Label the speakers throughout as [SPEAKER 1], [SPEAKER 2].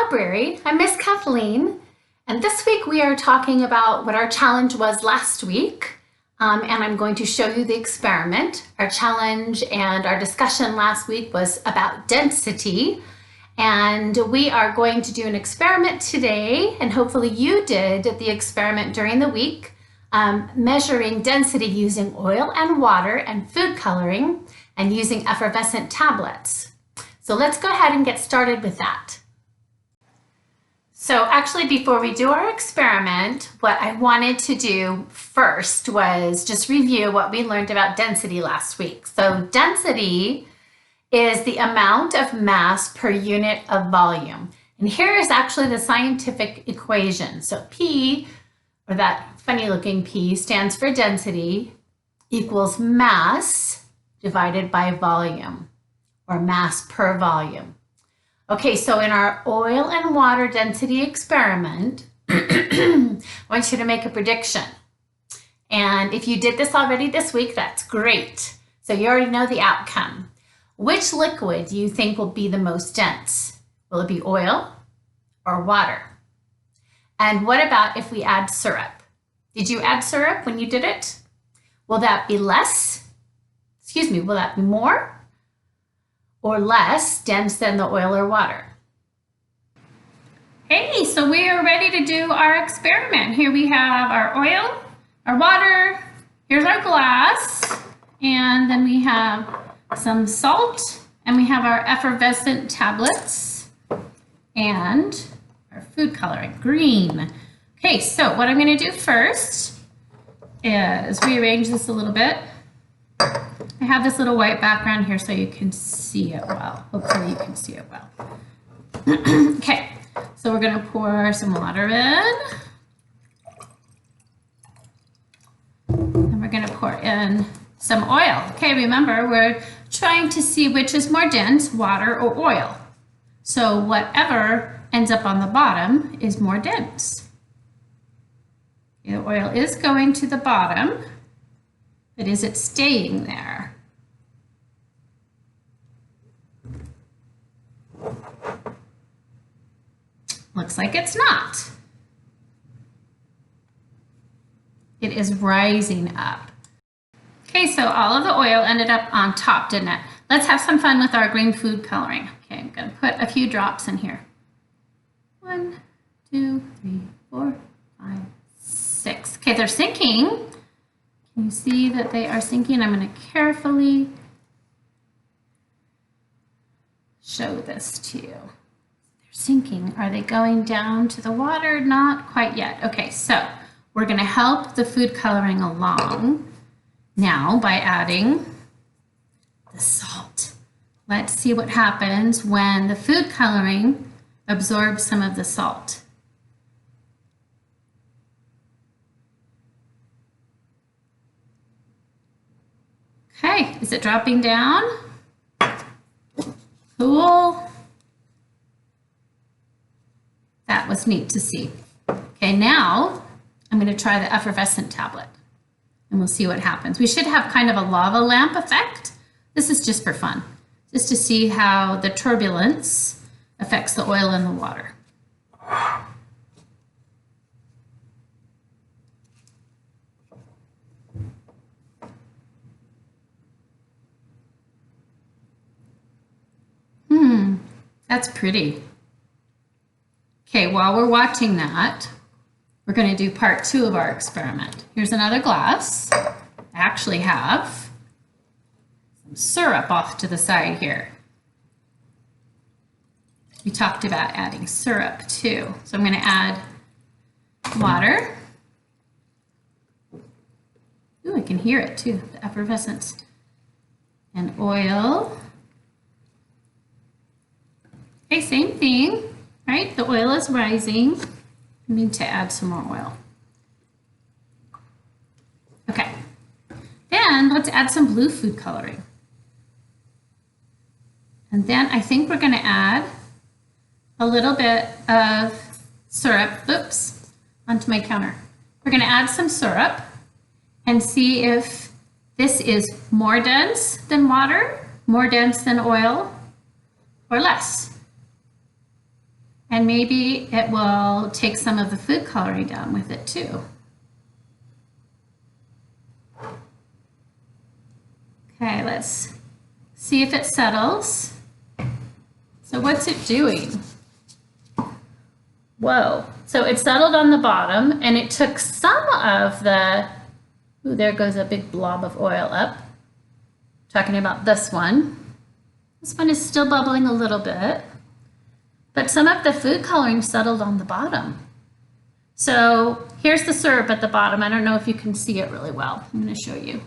[SPEAKER 1] LABrary. I'm Miss Kathleen, and this week we are talking about what our challenge was last week, and I'm going to show you the experiment. Our challenge and our discussion last week was about density, and we are going to do an experiment today, and hopefully you did the experiment during the week, measuring density using oil and water and food coloring and using effervescent tablets. So let's go ahead and get started with that. So actually, before we do our experiment, what I wanted to do first was just review what we learned about density last week. So density is the amount of mass per unit of volume. And here is actually the scientific equation. So P, or that funny looking P, stands for density equals mass divided by volume, or mass per volume. Okay, so in our oil and water density experiment, I want you to make a prediction. And if you did this already this week, that's great. So you already know the outcome. Which liquid do you think will be the most dense? Will it be oil or water? And what about if we add syrup? Did you add syrup when you did it? Will that be less? Will that be more or less dense than the oil or water? Hey, so we are ready to do our experiment. Here we have our oil, our water, here's our glass, and then we have some salt, and we have our effervescent tablets, and our food coloring, green. Okay, so what I'm gonna do first is rearrange this a little bit. I have this little white background here so you can see it well. Hopefully you can see it well. Okay, so we're gonna pour some water in. And we're gonna pour in some oil. Okay, remember we're trying to see which is more dense, water or oil. So whatever ends up on the bottom is more dense. The oil is going to the bottom, but is it staying there? Looks like it's not. It is rising up. Okay, so all of the oil ended up on top, didn't it? Let's have some fun with our green food coloring. Okay, I'm gonna put a few drops in here. 1, 2, 3, 4, 5, 6. Okay, they're sinking. Can you see that they are sinking? I'm gonna carefully show this to you. They're sinking. Are they going down to the water? Not quite yet. Okay, so we're gonna help the food coloring along now by adding the salt. Let's see what happens when the food coloring absorbs some of the salt. Okay, is it dropping down? Cool. That was neat to see. Okay, now I'm going to try the effervescent tablet and we'll see what happens. We should have kind of a lava lamp effect. This is just for fun, just to see how the turbulence affects the oil and the water. That's pretty. Okay, while we're watching that, we're going to do part 2 of our experiment. Here's another glass. I actually have some syrup off to the side here. We talked about adding syrup too. So I'm going to add water. Ooh, I can hear it too, the effervescence. And oil. Okay, same thing, right? The oil is rising. I need to add some more oil. Okay, then let's add some blue food coloring. And then I think we're going to add a little bit of syrup, onto my counter. We're going to add some syrup and see if this is more dense than water, more dense than oil, or less. And maybe it will take some of the food coloring down with it too. Okay, let's see if it settles. So what's it doing? Whoa, so it settled on the bottom and it took some of the, ooh, there goes a big blob of oil up. Talking about this one. This one is still bubbling a little bit, but some of the food coloring settled on the bottom. So here's the syrup at the bottom. I don't know if you can see it really well. I'm going to show you.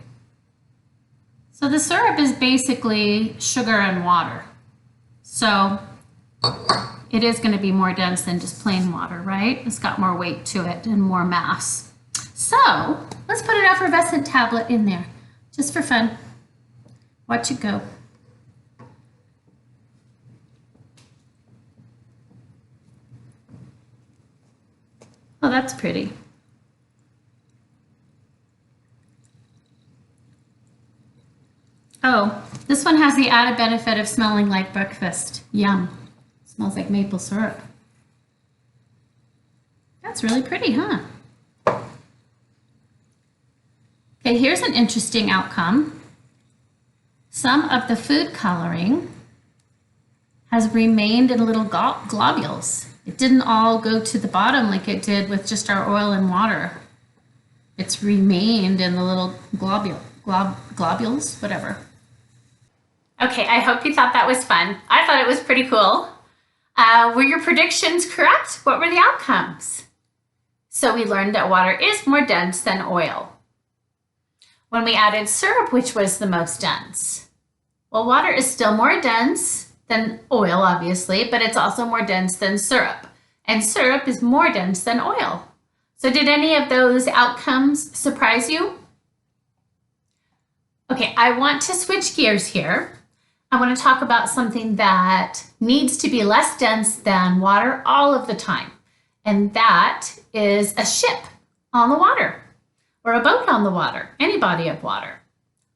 [SPEAKER 1] So the syrup is basically sugar and water. So it is going to be more dense than just plain water, right? It's got more weight to it and more mass. So let's put an effervescent tablet in there, just for fun. Watch it go. Oh, that's pretty. Oh, this one has the added benefit of smelling like breakfast. Yum. Smells like maple syrup. That's really pretty, huh? Okay, here's an interesting outcome. Some of the food coloring has remained in little globules. It didn't all go to the bottom like it did with just our oil and water. It's remained in the little globules, whatever. Okay, I hope you thought that was fun. I thought it was pretty cool. Were your predictions correct? What were the outcomes? So we learned that water is more dense than oil. When we added syrup, which was the most dense? Well, water is still more dense than oil, obviously, but it's also more dense than syrup. And syrup is more dense than oil. So did any of those outcomes surprise you? Okay, I want to switch gears here. I want to talk about something that needs to be less dense than water all of the time. And that is a ship on the water or a boat on the water, any body of water.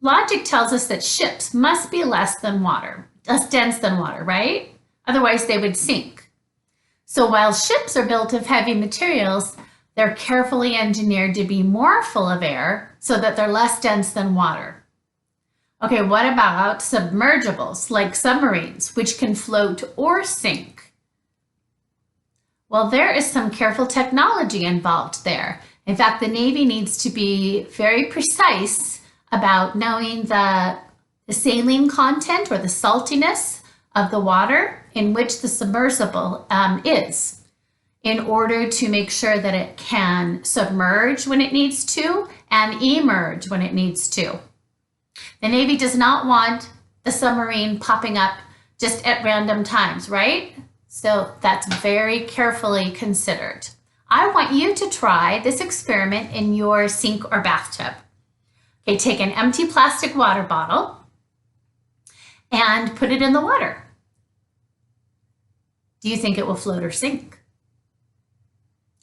[SPEAKER 1] Logic tells us that ships must be less dense than water, right? Otherwise they would sink. So while ships are built of heavy materials, they're carefully engineered to be more full of air so that they're less dense than water. Okay, what about submergibles like submarines, which can float or sink? Well, there is some careful technology involved there. In fact, the Navy needs to be very precise about knowing the saline content or the saltiness of the water in which the submersible is in order to make sure that it can submerge when it needs to and emerge when it needs to. The Navy does not want the submarine popping up just at random times, right? So that's very carefully considered. I want you to try this experiment in your sink or bathtub. Okay, take an empty plastic water bottle and put it in the water. Do you think it will float or sink?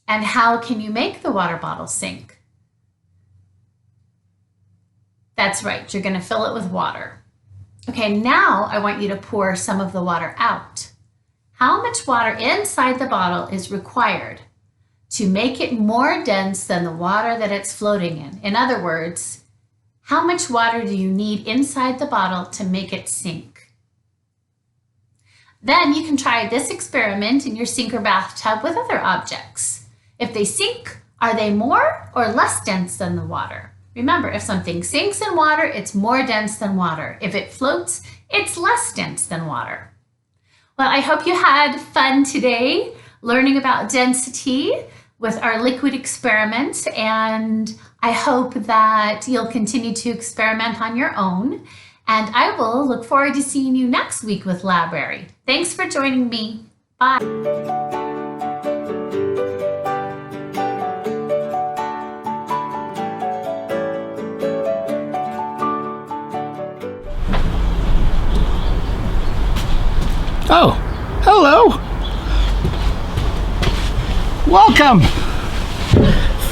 [SPEAKER 1] And how can you make the water bottle sink? That's right, you're going to fill it with water. Okay, now I want you to pour some of the water out. How much water inside the bottle is required to make it more dense than the water that it's floating in? In other words, how much water do you need inside the bottle to make it sink? Then you can try this experiment in your sink or bathtub with other objects. If they sink, are they more or less dense than the water? Remember, if something sinks in water, it's more dense than water. If it floats, it's less dense than water. Well, I hope you had fun today learning about density with our liquid experiments, and I hope that you'll continue to experiment on your own. And I will look forward to seeing you next week with LABrary. Thanks for joining me. Bye.
[SPEAKER 2] Oh, hello. Welcome.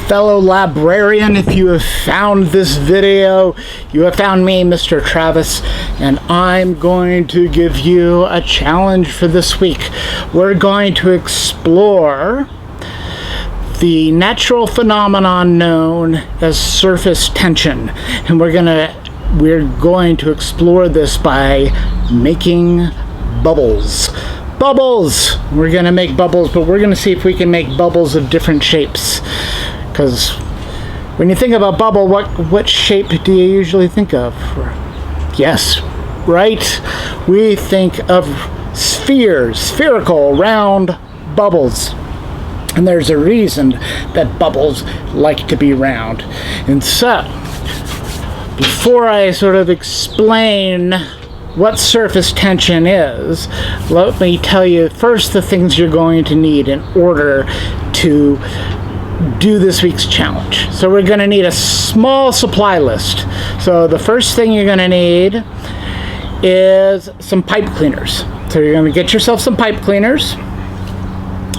[SPEAKER 2] fellow librarian. If you have found this video, you have found me, Mr. Travis, and I'm going to give you a challenge for this week. We're going to explore the natural phenomenon known as surface tension, and we're going to explore this by making bubbles. Bubbles! We're going to make bubbles, but we're going to see if we can make bubbles of different shapes. Because when you think about bubble, what shape do you usually think of? Yes, right? We think of spheres, spherical, round bubbles. And there's a reason that bubbles like to be round. And so, before I sort of explain what surface tension is, let me tell you first the things you're going to need in order to do this week's challenge. So we're going to need a small supply list. So the first thing you're going to need is some pipe cleaners. So you're going to get yourself some pipe cleaners,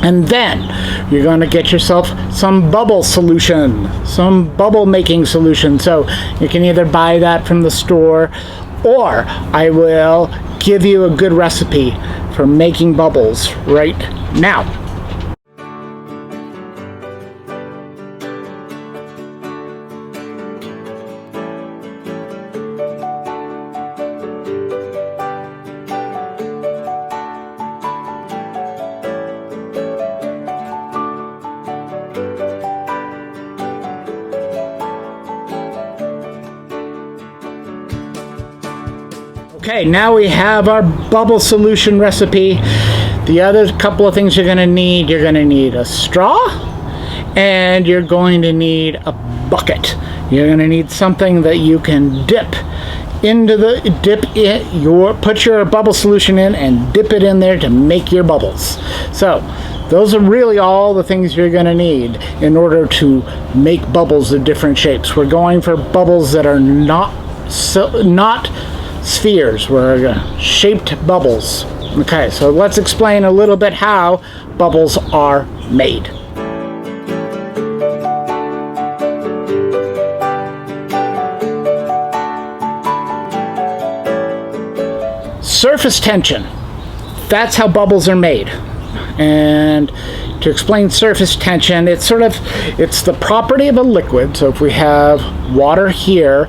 [SPEAKER 2] and then you're going to get yourself some bubble solution, some bubble making solution. So you can either buy that from the store, or I will give you a good recipe for making bubbles right now. Okay, now we have our bubble solution recipe. The other couple of things you're going to need a straw, and you're going to need a bucket. You're going to need something that you can put your bubble solution in and dip it in there to make your bubbles. So those are really all the things you're going to need in order to make bubbles of different shapes. We're going for bubbles that are not spheres. We're shaped bubbles. Okay, so let's explain a little bit how bubbles are made. Surface tension. That's how bubbles are made. And to explain surface tension, it's the property of a liquid. So if we have water here,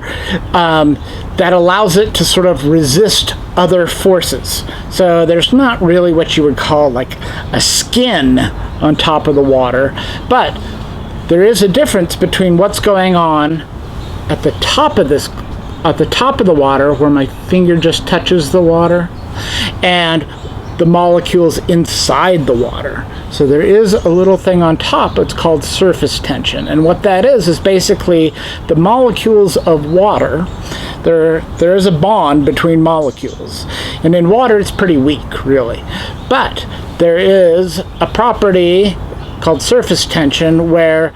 [SPEAKER 2] that allows it to sort of resist other forces. So there's not really what you would call like a skin on top of the water, but there is a difference between what's going on at the top of the water, where my finger just touches the water, and the molecules inside the water. So there is a little thing on top. It's called surface tension. And what that is basically the molecules of water. There is a bond between molecules. And in water, it's pretty weak, really. But there is a property called surface tension where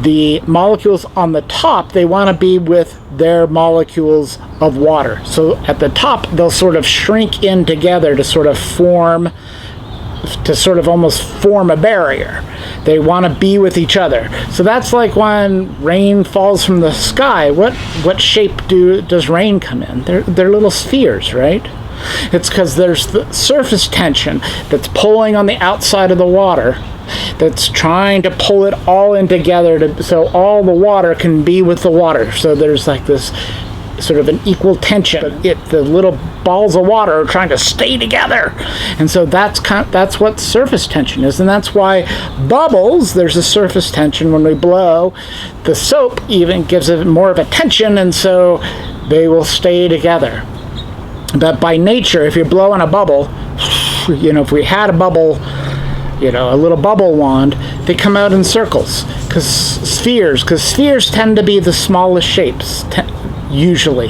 [SPEAKER 2] the molecules on the top, they want to be with their molecules of water. So at the top, they'll sort of shrink in together to sort of almost form a barrier. They want to be with each other. So that's like when rain falls from the sky. What shape does rain come in? They're little spheres, right? It's because there's the surface tension that's pulling on the outside of the water, that's trying to pull it all in together so all the water can be with the water. So there's like this sort of an equal tension. The little balls of water are trying to stay together. And so that's what surface tension is. And that's why bubbles, there's a surface tension. When we blow, the soap even gives it more of a tension, and so they will stay together. But by nature, if you're blowing a bubble, if we had a bubble, a little bubble wand, they come out in circles. Because spheres tend to be the smallest shapes, usually.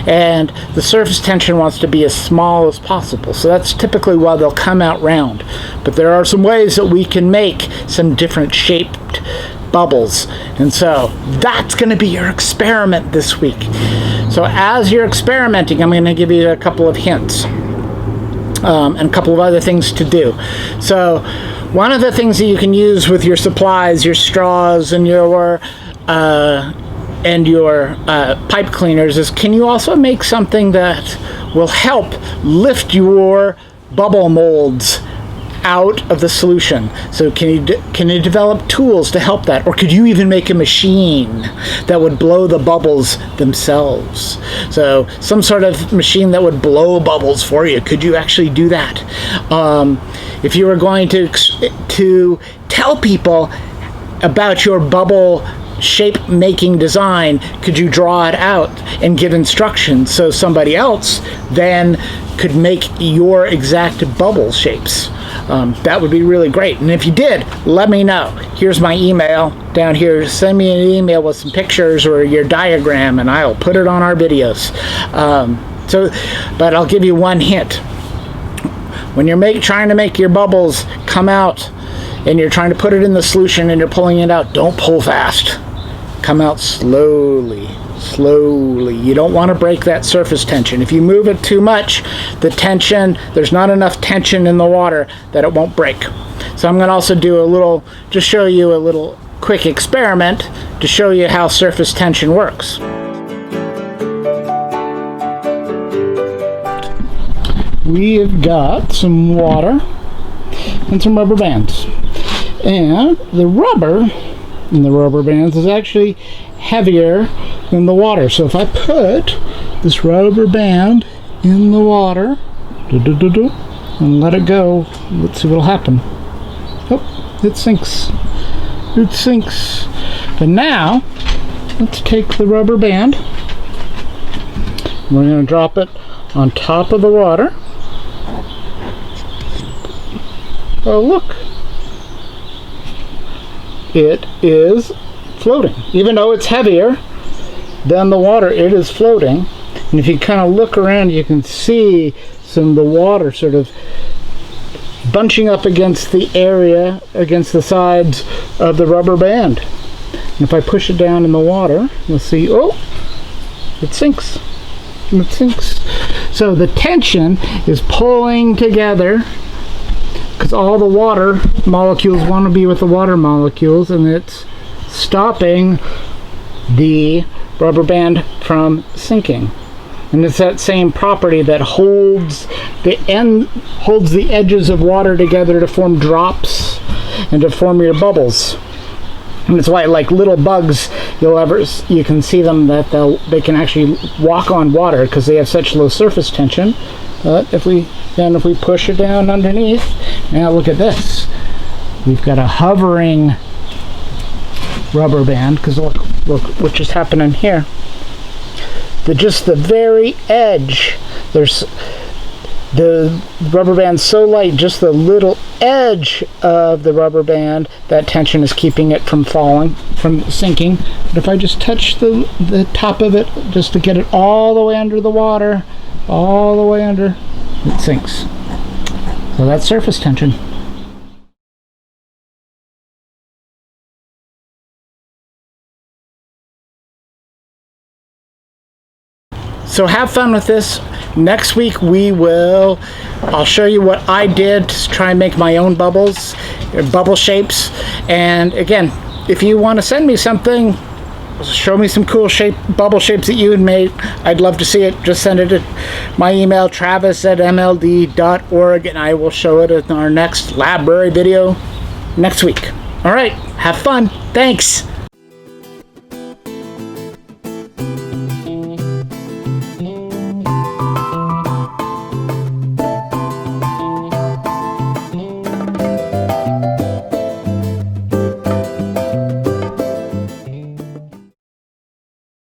[SPEAKER 2] And the surface tension wants to be as small as possible. So that's typically why they'll come out round. But there are some ways that we can make some different shaped bubbles. And so that's going to be your experiment this week. So as you're experimenting, I'm going to give you a couple of hints. And a couple of other things to do. So one of the things that you can use with your supplies, your straws and your pipe cleaners is, can you also make something that will help lift your bubble molds out of the solution? So can you develop tools to help that? Or could you even make a machine that would blow the bubbles themselves? So some sort of machine that would blow bubbles for you. Could you actually do that? If you were going to tell people about your bubble shape making design, could you draw it out and give instructions so somebody else then could make your exact bubble shapes? That would be really great. And if you did, let me know. Here's my email down here. Send me an email with some pictures or your diagram, and I'll put it on our videos. But I'll give you one hint. When you're trying to make your bubbles come out and you're trying to put it in the solution and you're pulling it out, don't pull fast. Come out slowly. You don't want to break that surface tension. If you move it too much, there's not enough tension in the water that it won't break. So I'm going to also do just show you a little quick experiment to show you how surface tension works. We've got some water and some rubber bands. And the rubber in the rubber bands is actually heavier than the water. So if I put this rubber band in the water and let it go, let's see what'll happen. Oh, it sinks. It sinks. But now, let's take the rubber band. We're going to drop it on top of the water. Oh, look. It is floating. Even though it's heavier than the water, it is floating. And if you kind of look around, you can see some of the water sort of bunching up against the sides of the rubber band. And if I push it down in the water, you'll see, oh, it sinks. It sinks. So the tension is pulling together because all the water molecules want to be with the water molecules, and it's stopping the rubber band from sinking. And it's that same property that holds the edges of water together to form drops and to form your bubbles. And it's why, like little bugs, you can see them that they can actually walk on water because they have such low surface tension. But if we push it down underneath, now look at this. We've got a hovering rubber band, because look what just happened in here. Just the very edge, there's the rubber band's so light, just the little edge of the rubber band, that tension is keeping it from sinking. But if I just touch the top of it just to get it all the way under the water, all the way under, it sinks. So that's surface tension. So have fun with this. Next week I'll show you what I did to try and make my own bubbles, bubble shapes. And again, if you want to send me something, show me some cool bubble shapes that you had made, I'd love to see it. Just send it to my email, travis@mld.org, and I will show it in our next LABrary video next week. All right, have fun. Thanks.